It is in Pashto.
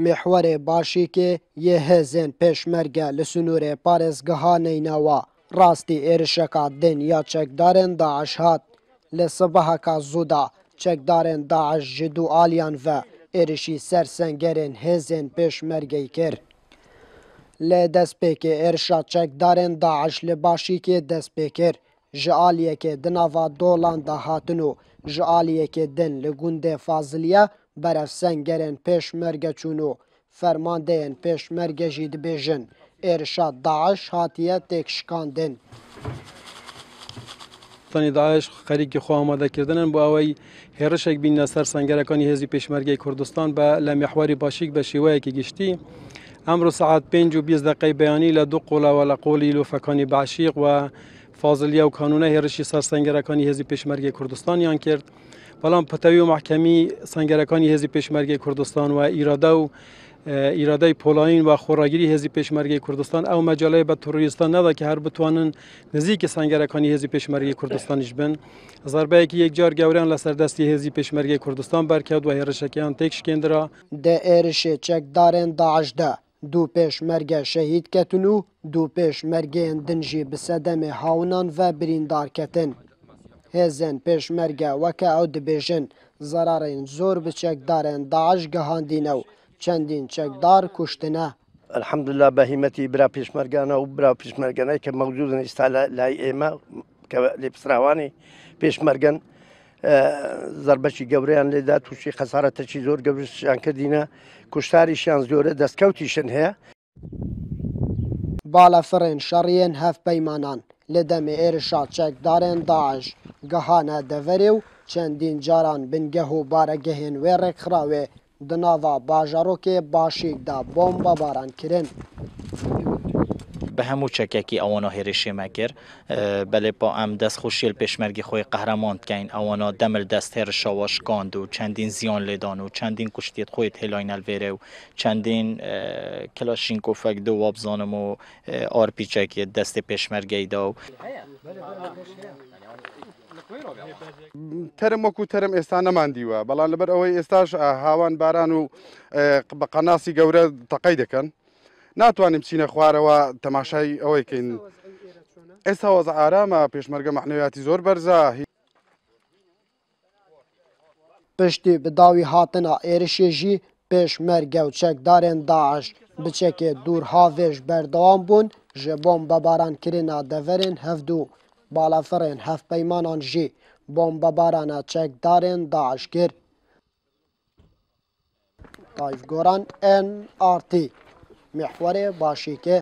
محور باشی که یه هزین پشمرگه لسنور پارزگاه نینوا راستی ایرشکا دن یا چکدارن داعش هات لصبح کا زودا چکدارن داعش جدو آلیان و ایرشی سرسنگرین هزین پشمرگه کر لدست پیک ارشاد چکدارن داعش لباشی که دست پیکر جالیه که دناوا دولان دا هاتنو جالیه که دن لگونده فاضلیه برف سنگرین پشمرگه چونو فرماندهین پشمرگه جید بیجن ارشاد داعش هاتیه تکشکاندن تانی داعش خریکی خو آماده کردنن با اوی هرشک بین سر سنگرکانی هزی پشمرگه کردستان به لمحوری باشیک به شیوه که گشتی امروز ساعت 5:20 بیانی لدو قولا و لقولی لوفکانی بعشیق و فاضلیه و کانونه هرشی سر سنگرکانی هزی پشمرگه کردستانیان کرد بلان پتوی و محکمی سنگرکانی هزی پشمرگه کردستان و ایراده پولاین و خوراگیری هزی پشمرگه کردستان او مجاله به تروریستان ندا که هر بتوانن نزدیک سنگرکانی هزی پشمرگه کردستانیش بن ضربه که یک جار گوریان لسر دستی هزی پشمرگه کردستان برکرد و هرشکیان تکش کندرا ده ارش چکدارن داعش ده دو پشمرگه شهید کتنو دو پشمرگه دنجی بسدم هاونان و بریندار کتن هزن پشمرگه وکه او دبیجن ضرارین زور به چکدارن داعش گهاندینو چندین چکدار کشتنه الحمدلله بهیمتی برا پیشمرگانه و برا پیشمرگانه که موجودن استعلای ایما که لبسراوانی پیشمرگان ضربشی گوریان لیدا توشی خسارتشی زور گوریشان کردینه کشتاریشان زوره دستکوتیشن هیا بالا فرین شرین هف پیمانان لدم ارشاد چکدارن داعش گهانه دوریو چندین جاران بنگه و بارگهین و رکخراوه دناوا باجاروک باشیک دا بمب باران کرن به همو چککی آوانا هرشی مکر بله با ام دست خوشیل پشمرگی خوی قهرمان کین آوانا دمل دست هر شواش کاند و چندین زیان لیدان و چندین کشتیت خویت هلاین الویره و چندین کلاشینکوفک دو وابزانم و آر پیچکی دست پشمرگی دا ترم وەکو تەرم ئێستا نەماندیوە بەڵام لەبەر ئەوەی ئێستاش هاوان باران و بە قەناسی گەورە تەقەی دەکەن ناتوانین بچینە خوارەوە تەماشای ئەوەیکەین ئێستا وەزع ئارامە پێشمەرگە مەعنەویاتی زۆر بەرزە پشتی بداوی هاتنا ایرشیجی پشمرگه و چکدارن داعش بچکه دور هاویش بردوام بون جه بمب باران کرنا دورین هفدو بالا فرین هف پیمانان جی بمب باران چکدارن داعش کر طایف گوران NRT محور باشیکه